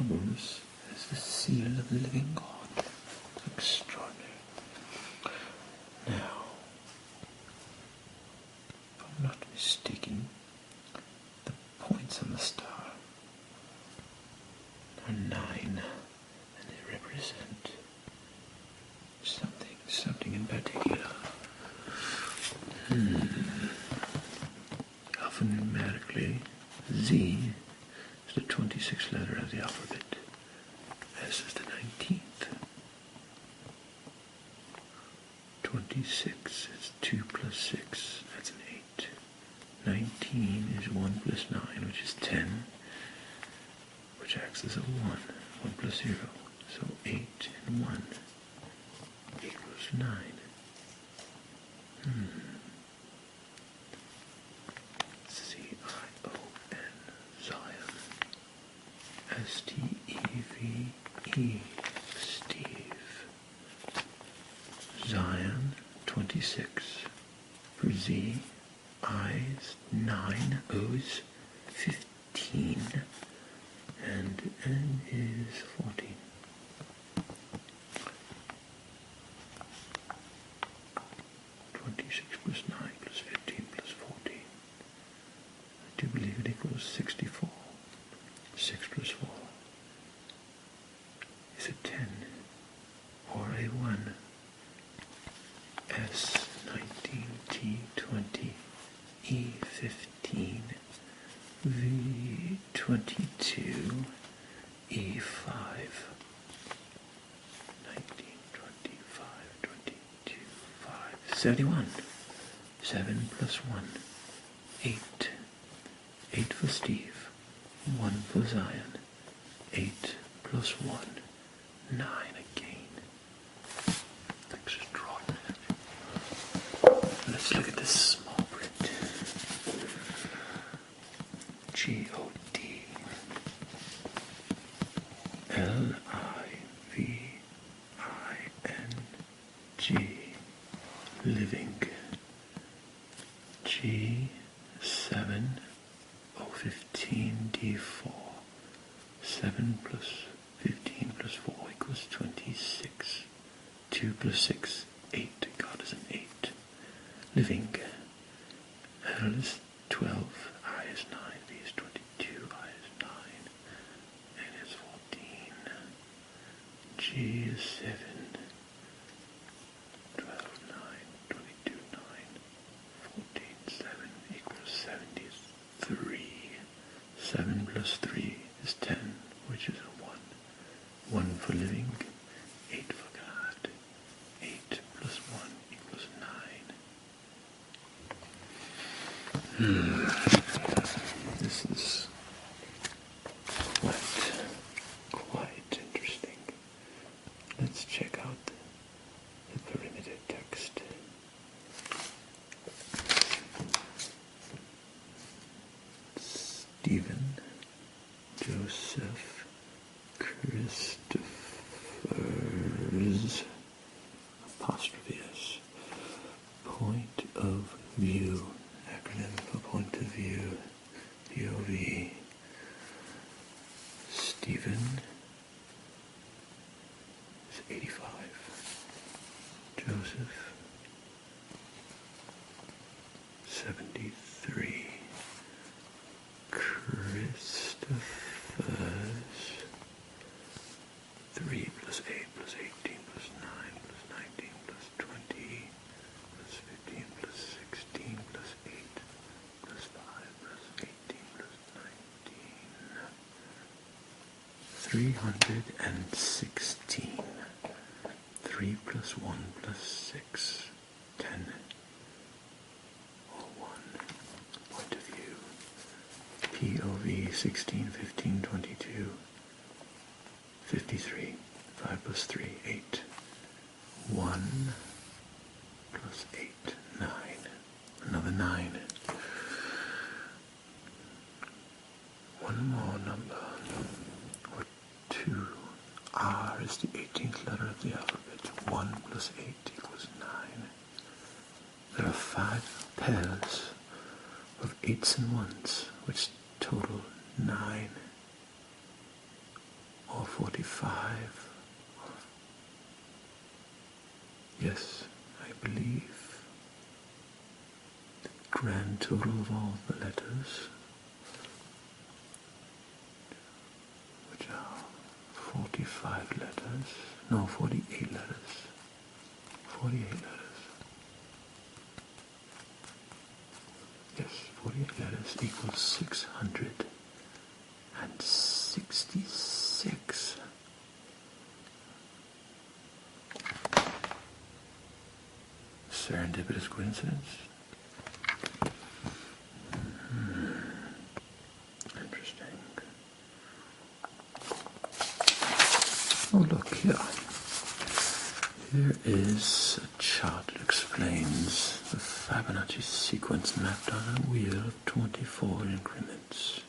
troubles as the seal of the living God. Extraordinary. Now, if I'm not mistaken, the points on the star are 9, and they represent something in particular. Alphanumerically, Z is the 26th letter of the alphabet, as is the 19th. 26 is 2 plus 6, that's an 8. 19 is 1 plus 9, which is 10, which acts as a 1. 1 plus 0, so 8 and 1 equals 9. Z-I-O-N, Zion. S-T-E-V-E, Steve. Zion, 26. For Z, I's 9, O's 15, and N is 14. Plus 9 plus 15 plus 14. I do believe it equals 64. 6 plus 4 is a 10 or a 1. S 19, T 20, E 15, V 22, E 5. 19, 25, 22, 5, 71. 7 plus 1, 8. 8 for Steve, 1 for Zion. 8 plus 1, 9 again. Extraordinary. Let's look at this small print. G-O-D L-I-V-I-N-G, living. G7 O15 D4. 7 plus 15 plus 4 equals 26. 2 plus 6, 8. God is an 8. Living. L is 12. I is 9. V is 22. I is 9. N is 14. G is 7. 12, 9, 22, 9. 14, 7 equals 73. 7 plus 3 is 10, which is a 1. 1 for living, 8 for God. 8 plus 1 equals 9. This is quite interesting. Let's check out the perimeter text. Stephen, Joseph, Christopher's, apostrophe S, point of view, acronym for point of view, POV. Stephen is 85. Joseph, 73. Christopher's 3 plus 8 plus 18 plus 9 plus 19 plus 20 plus 15 plus 16 plus 8 plus 5 plus 18 plus 19. 316. 3 plus 1 plus 6. 10. Or 1. Point of view. POV 16, 15, 22, 53, 5 plus 3, 8, 1 plus 8, 9, another 9, one more number, or 2, R is the 18th letter of the alphabet, 1 plus 8 equals 9, there are 5 pairs of 8s and 1s, which total 9. or 45. Yes, I believe the grand total of all the letters, which are 45 letters, no, 48 letters, 48 letters. Yes, 48 letters equals 666. Serendipitous coincidence? Interesting. Oh, look here. Here is a chart that explains the Fibonacci sequence mapped on a wheel of 24 increments.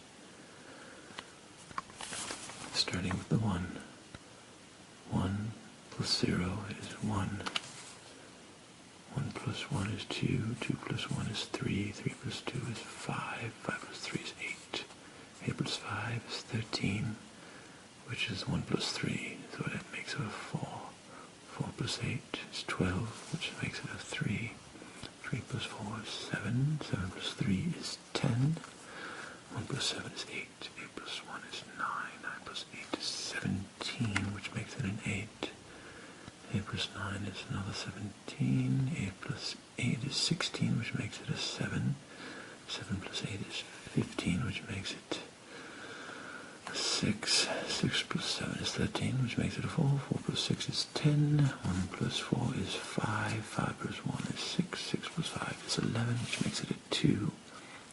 Starting with the 1. 1 plus 0 is 1. 1 plus 1 is 2. 2 plus 1 is 3. 3 plus 2 is 5. 5 plus 3 is 8. 8 plus 5 is 13, which is 1 plus 3, so that makes it a 4. 4 plus 8 is 12, which makes it a 3. 3 plus 4 is 7. 7 plus 3 is 10. 1 plus 7 is 8. 8 plus 1 is 9. 9 plus 8 is 17, which makes it an 8. 8 plus 9 is another 17. 8 plus 8 is 16, which makes it a 7. 7 plus 8 is 15, which makes it a 6. 6 plus 7 is 13, which makes it a 4. 4 plus 6 is 10. 1 plus 4 is 5. 5 plus 1 is 6. 6 plus 5 is 11, which makes it a 2.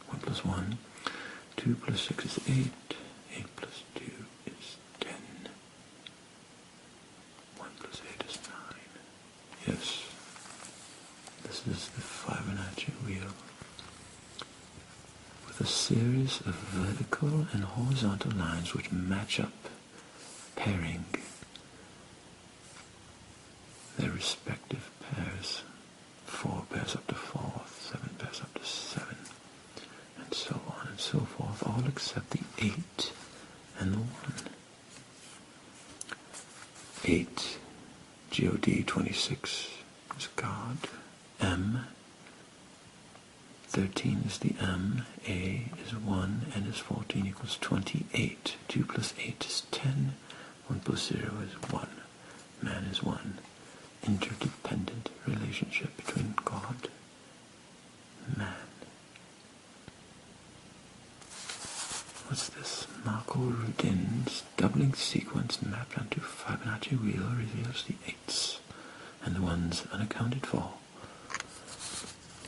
1 plus 1. 2 plus 6 is 8. 8 plus 2 is 10. 1 plus 8 is 9. Yes, this is the Fibonacci wheel, with a series of vertical and horizontal lines which match up, pairing their respective pairs. 4 pairs up to 4, 7 pairs up to 7, and so on and so forth, all except the 8 and the 1. 8, God 26 is God, M, 13 is the M, A is 1, and is 14 equals 28. 2 plus 8 is 10, 1 plus 0 is 1, man is 1. Interdependent relationship between God and man. What's this? Marco Rudin's doubling sequence mapped onto Fibonacci wheel reveals the 8s and the 1s unaccounted for.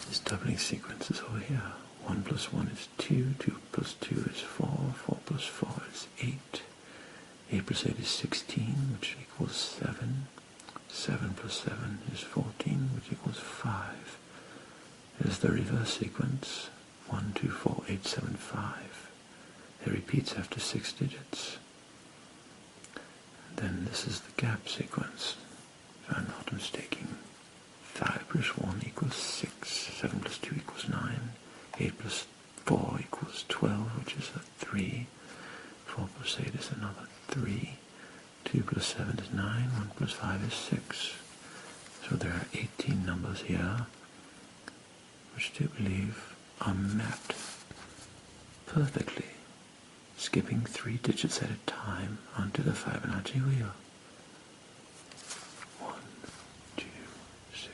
This doubling sequence is over here. 1 plus 1 is 2, 2 plus 2 is 4, 4 plus 4 is 8, 8 plus 8 is 16, which equals 7, 7 plus 7 is 14, which equals 5. There's the reverse sequence, 1, 2, 4, 8, 7, 5. It repeats after 6 digits. Then this is the gap sequence, if I'm not mistaken. 5 plus 1 equals 6, 7 plus 2 equals 9, 8 plus 4 equals 12, which is a 3, 4 plus 8 is another 3, 2 plus 7 is 9, 1 plus 5 is 6. So there are 18 numbers here, which I believe are mapped perfectly, skipping 3 digits at a time onto the Fibonacci wheel. 1, 2, 6,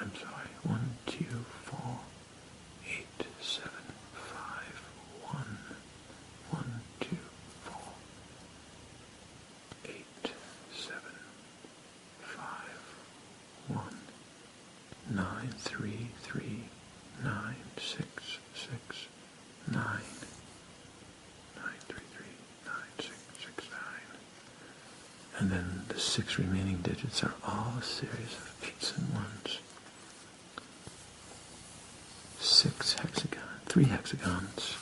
I'm sorry, 1, 2, 4, 8, 7, 5, 1, 1, 2, 4, 8, 7, 5, 1, 9, 3, 3, 9, 6, 6, 9, 9, 3, 3, 9, 6, 6, 9. And then the 6 remaining digits are all a series of 8s and 1s. 3 hexagons,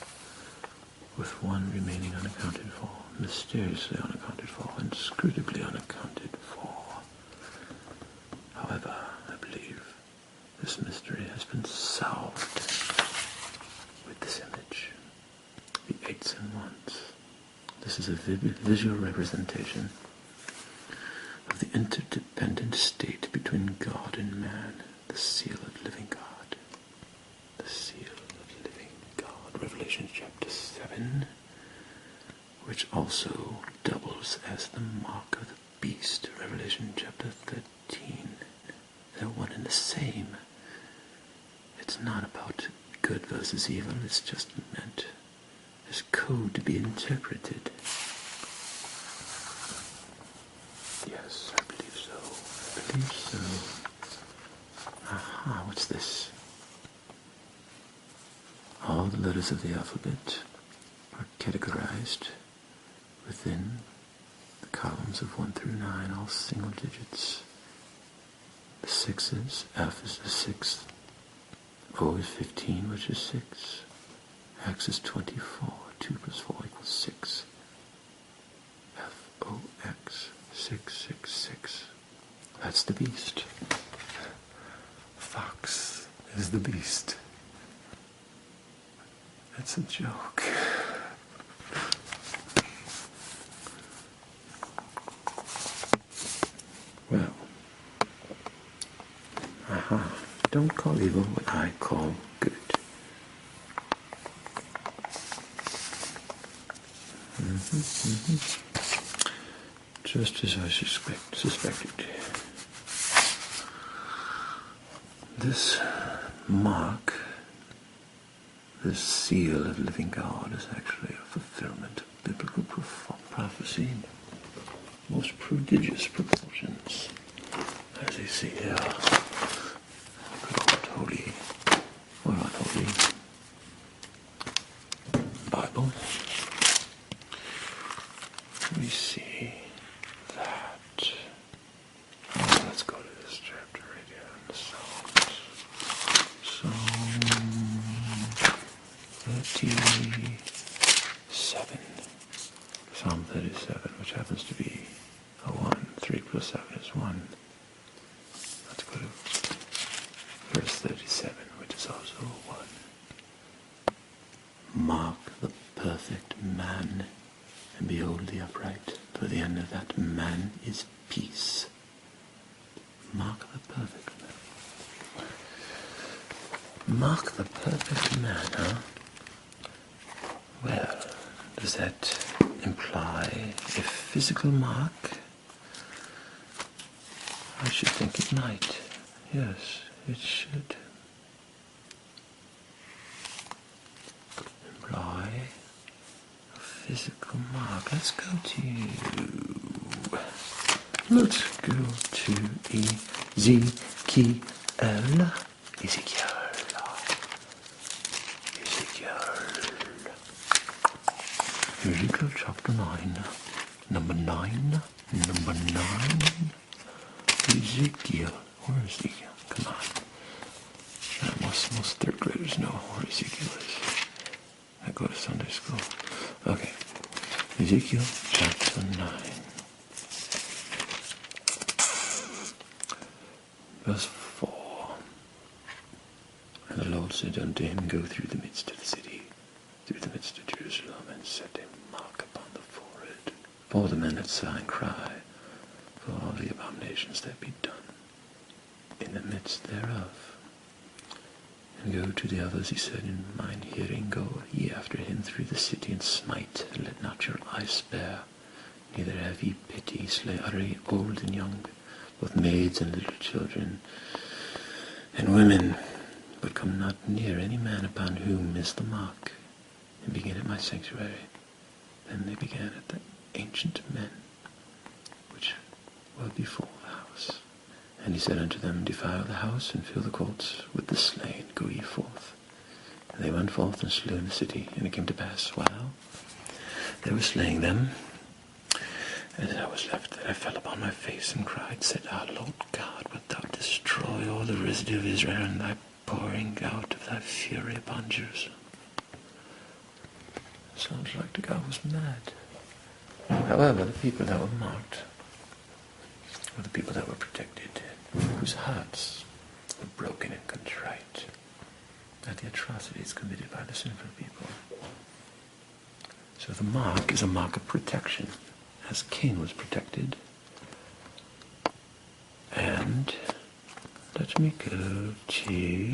with 1 remaining unaccounted for, mysteriously unaccounted for, inscrutably unaccounted for. However, I believe this mystery has been solved with this image. The 8s and 1s. The This is a visual representation of the interdependent state between God and man, the seal of living God. The seal of living God. Revelation chapter 7, which also doubles as the mark of the beast. Revelation chapter 13. They're one and the same. It's not about good versus evil, it's just meant as code to be interpreted. Yes, I believe so. I believe so. Aha, what's this? All the letters of the alphabet are categorized within the columns of 1 through 9, all single digits. The sixes, F is the sixth, O is 15, which is 6, X is 24, 2 plus 4 equals 6, F-O-X, 666. That's the beast. Fox is the beast. That's a joke. Well, don't call evil what I call good. Just as I suspected. This mark, this seal of living God, is actually a fulfillment of biblical prophecy in most prodigious proportions, as you see here. Holy, or unholy Bible. We see that. Let's go to this chapter right here in the Psalms. Psalm 37, which happens to be a 1. 3 plus 7 is 1. Let's go to verse 37, which is also a 1. Mark the perfect man, and behold the upright, for the end of that man is peace. Mark the perfect man. Mark the perfect man, huh? Well, does that imply a physical mark? I should think it might. Yes, it should imply a physical mark. Let's go to Ezekiel. Ezekiel chapter 9. Number 9. Ezekiel. Where is Ezekiel? Come on. Most third graders know where Ezekiel is. I go to Sunday school. Okay. Ezekiel chapter 9. Verse 4. And the Lord said unto him, Go through the midst of the city, through the midst of Jerusalem, and set a mark upon the forehead, for the men that sigh and cry, for all the abominations that be done in the midst thereof. And go to the others, he said, in mine hearing, go ye after him through the city, and smite, and let not your eyes spare, neither have ye pity, slay utterly old and young, both maids and little children, and women, but come not near any man upon whom is the mark, and begin at my sanctuary. Then they began at the ancient men, which were before the house. And he said unto them, Defile the house, and fill the courts with the slain, go ye forth. And they went forth and slew in the city. And it came to pass, while they were slaying them, as I was left, that I fell upon my face and cried, said, Lord God, wilt thou destroy all the residue of Israel, and thy pouring out of thy fury upon Jerusalem? Sounds like the God was mad. However, the people that were marked were the people that were protected, whose hearts were broken and contrite at the atrocities committed by the sinful people. So So the mark is a mark of protection, as Cain was protected. And let me go to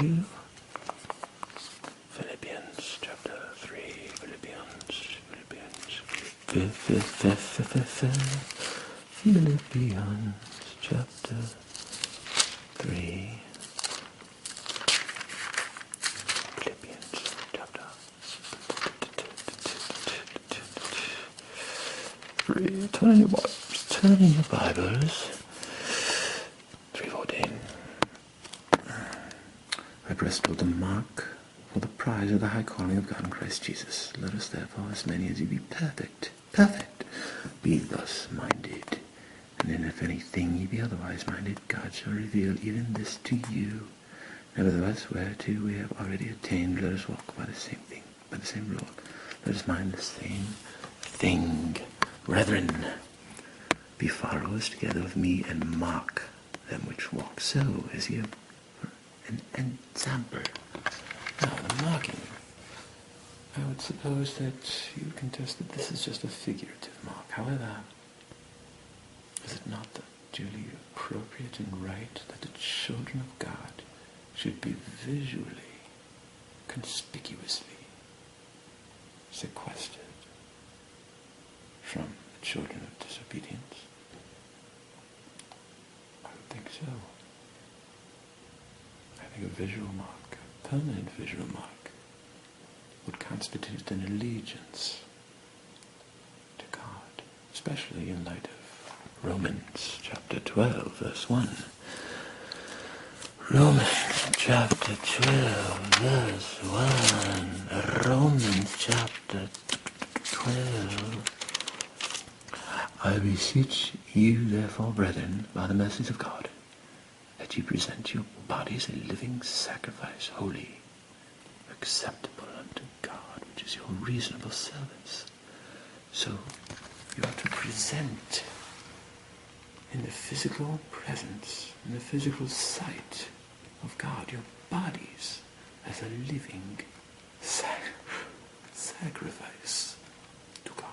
Philippians chapter 3. Philippians chapter 3. Philippians chapter 3. Turn in your Bibles. 3:14. I press toward the mark for the prize of the high calling of God in Christ Jesus. Let us therefore, as many as you be perfect, be thus minded. And then if anything ye be otherwise minded, God shall reveal even this to you. Nevertheless, whereto we have already attained, let us walk by the same thing, by the same rule. Let us mind the same thing. Brethren, be followers together of me, and mark them which walk so, as ye have an example. Now, the marking, I would suppose that you would contest that this is just a figurative mark. However, is it not duly appropriate and right that the children of God should be visually, conspicuously sequestered from the children of disobedience? I would think so. I think a visual mark, a permanent visual mark, would constitute an allegiance to God, especially in light of Romans chapter 12, verse 1. Romans chapter 12, verse 1. Romans chapter 12. I beseech you, therefore, brethren, by the mercies of God, that ye present your bodies a living sacrifice, holy, acceptable unto God, which is your reasonable service. So you are to present in the physical presence, in the physical sight of God, your bodies as a living sacrifice to God.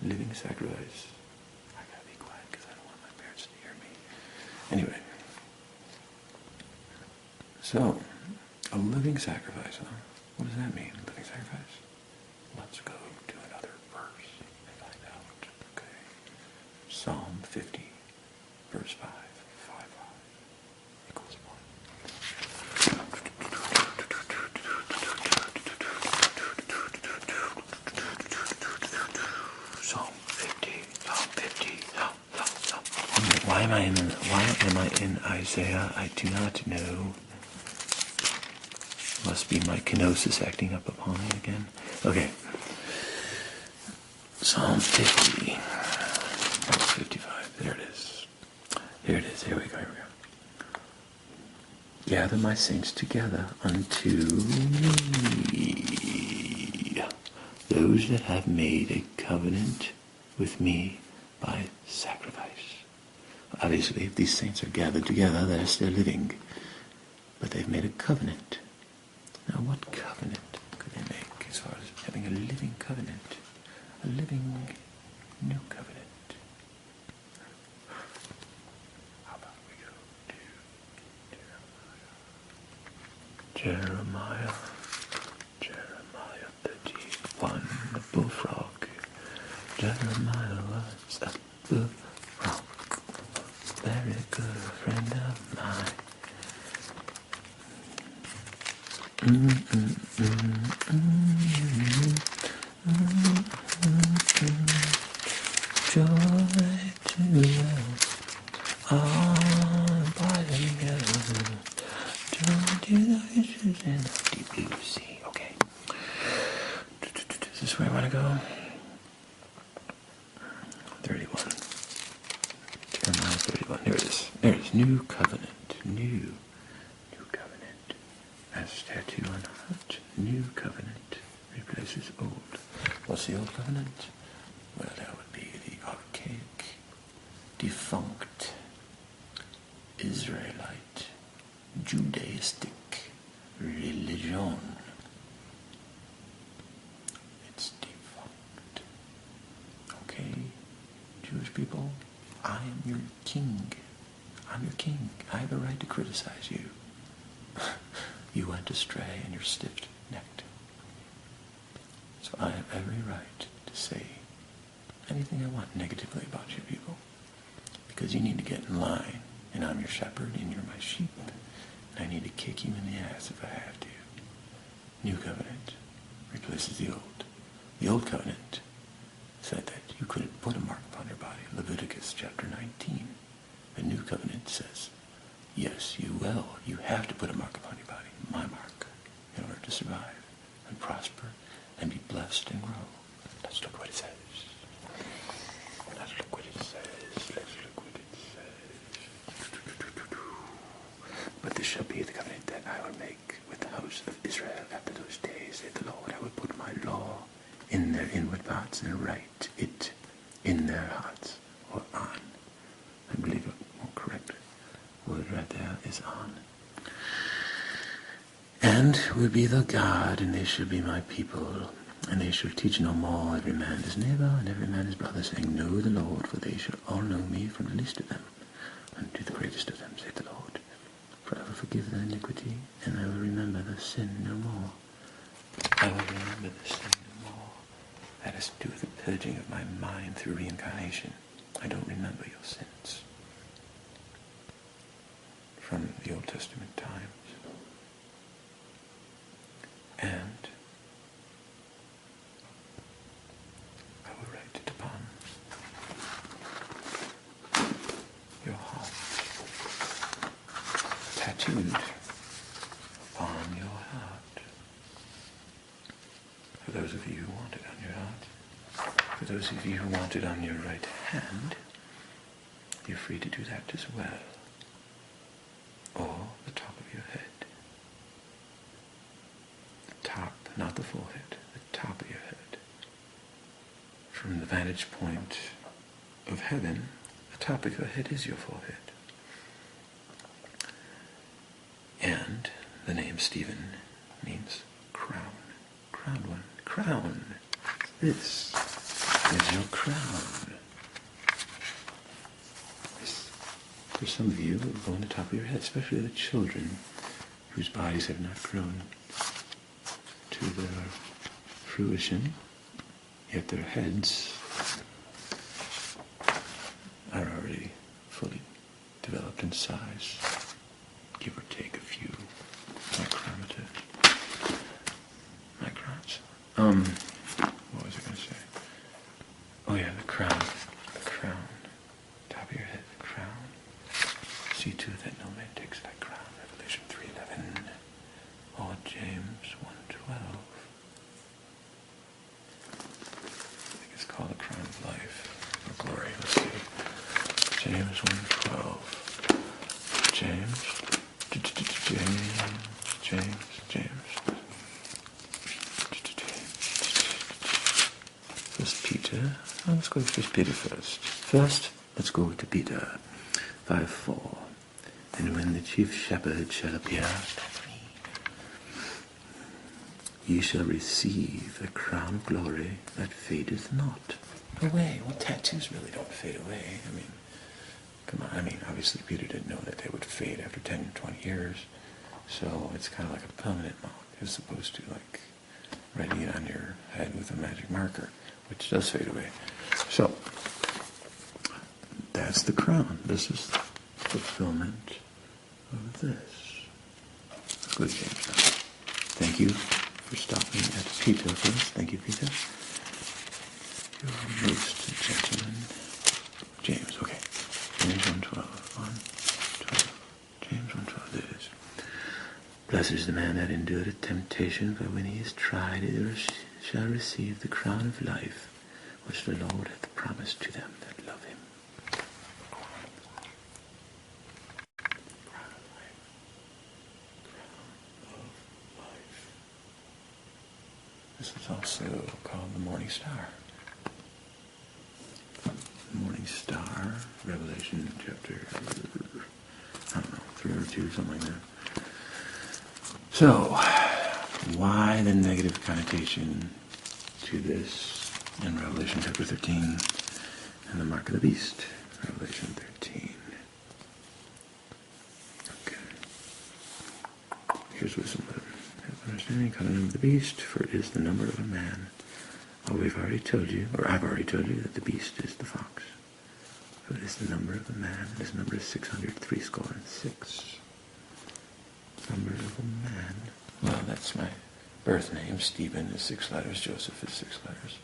Living sacrifice. I gotta be quiet because I don't want my parents to hear me. Anyway. So, a living sacrifice, huh? What does that mean, living sacrifice? Let's go to another verse and find out. Okay. Psalm 50, verse 5. 5 equals 1. Psalm 50. Why am I in Isaiah? I do not know. Must be my kenosis acting up upon me again. Okay. Psalm 50. Verse 55. There it is. Here we go. Gather my saints together unto me, those that have made a covenant with me by sacrifice. Obviously, if these saints are gathered together, they're still living. But they've made a covenant. Now, what covenant could they make as far as having a living covenant? A living new covenant. How about we go to Jeremiah 31, the bullfrog. Jeremiah was a bullfrog, very good friend of mine. Joy to love, all by together. Joy to the fishes in the deep blue sea. Okay. Is this where I want to go? 31. Jeremiah 31. There it is. There it is. New covenant. New covenant. As tattoo on heart. New covenant replaces old. What's the old covenant? Well, that would be the archaic, defunct, Israelite, Judaistic religion. It's defunct. Jewish people, I am your king. I'm your king. I have a right to criticize you. You went astray and you're stiff-necked. So I have every right to say anything I want negatively about you people. Because you need to get in line. And I'm your shepherd and you're my sheep. And I need to kick you in the ass if I have to. New covenant replaces the old. The old covenant said that you couldn't put a mark upon your body. Leviticus chapter 19. The new covenant says, yes, you will. You have to put a mark upon your body. My mark. In order to survive and prosper and be blessed and grow. Let's look what it says. Let's look what it says. Let's look what it says. But this shall be the covenant that I will make with the house of Israel after those days, saith the Lord. I will put my law in their inward parts and write it in their hearts, or on. I believe a more correct word right there is on. And will be the God, and they shall be my people, and they shall teach no more every man his neighbor, and every man his brother, saying, Know the Lord, for they shall all know me from the least of them unto the greatest of them, saith the Lord. For I will forgive their iniquity, and I will remember the sin no more. I will remember the sin no more. That has to do with the purging of my mind through reincarnation. I don't remember your sins from the Old Testament times. And I will write it upon your heart, tattooed upon your heart. For those of you who want it on your heart, for those of you who want it on your right hand, you're free to do that as well. Or the top of your head. The top, not the forehead, the top of your head. From the vantage point of heaven, the top of your head is your forehead. And the name Stephen means crown. Crowned one. Crown. This is your crown. For some of you, it will go on the top of your head, especially the children whose bodies have not grown to their fruition, yet their heads are already fully developed in size, give or take a few microns. What was I going to say? Oh yeah, the crown. The crown. Top of your head, the crown. See to it that no man takes that crown. Revelation 3:11. Or James 1:12. I think it's called the crown of life or glory. Let's see. James 1:12. James. First Peter. Oh, let's go with First Peter first. First, let's go to Peter 5:4. And when the chief shepherd shall appear, ye shall receive a crown of glory that fadeth not away. Well, tattoos really don't fade away. I mean, come on. I mean, obviously Peter didn't know that they would fade after 10 or 20 years. So it's kind of like a permanent mark as opposed to like writing it on your head with a magic marker, which does fade away. So that's the crown. This is fulfillment of this. Let's go to James now. Thank you for stopping at Peter first. Thank you, Peter. You're most gentleman. James, okay. James 1:12. 1:12. James 1:12, there it is. Blessed is the man that endureth temptation, for when he is tried, he shall receive the crown of life, which the Lord hath promised to them that love him. Crown of life. Crown of life. This is also called the morning star. Morning star, Revelation chapter, 3 or 2, something like that. So, why the negative connotation to this in Revelation chapter 13 And the mark of the beast, Revelation 13. Okay. Here's wisdom 11. Have understanding, count the number of the beast, for it is the number of a man. Oh, we've already told you, or I've already told you, that the beast is the fox. For it is the number of a man. His number is 666. Number of a man. Well, that's my birth name. Stephen is 6 letters. Joseph is 6 letters.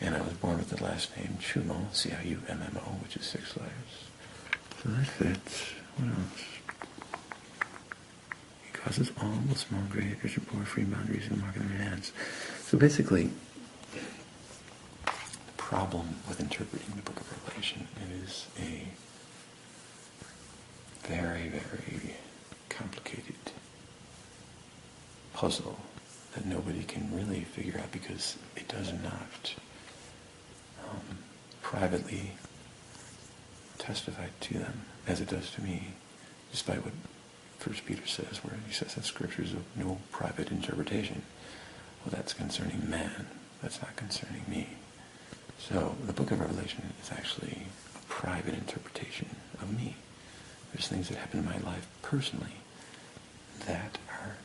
And I was born with the last name Ciummo, C-I-U-M-M-O, which is 6 letters. So that fits. What else? He causes all, both small, great, rich and poor, free boundaries, and mark in their hands. So basically, the problem with interpreting the book of Revelation, it is a very, very complicated puzzle that nobody can really figure out because it does not privately testify to them as it does to me, despite what 1 Peter says, where he says that Scripture is of no private interpretation. Well, that's concerning man. That's not concerning me. So the book of Revelation is actually a private interpretation of me. There's things that happen in my life personally that are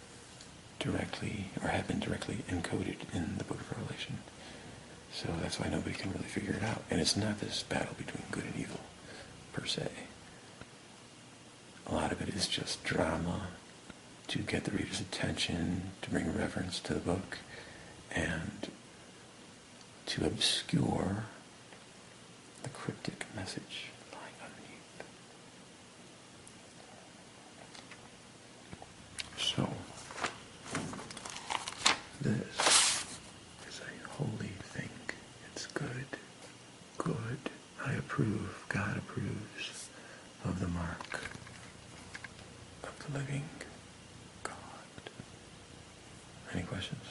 directly, or have been directly encoded in the book of Revelation. So that's why nobody can really figure it out. And it's not this battle between good and evil, per se. A lot of it is just drama to get the reader's attention, to bring reverence to the book, and to obscure the cryptic message lying underneath. So, this is a holy thing. It's good. Good. I approve. God approves of the mark of the living God. Any questions?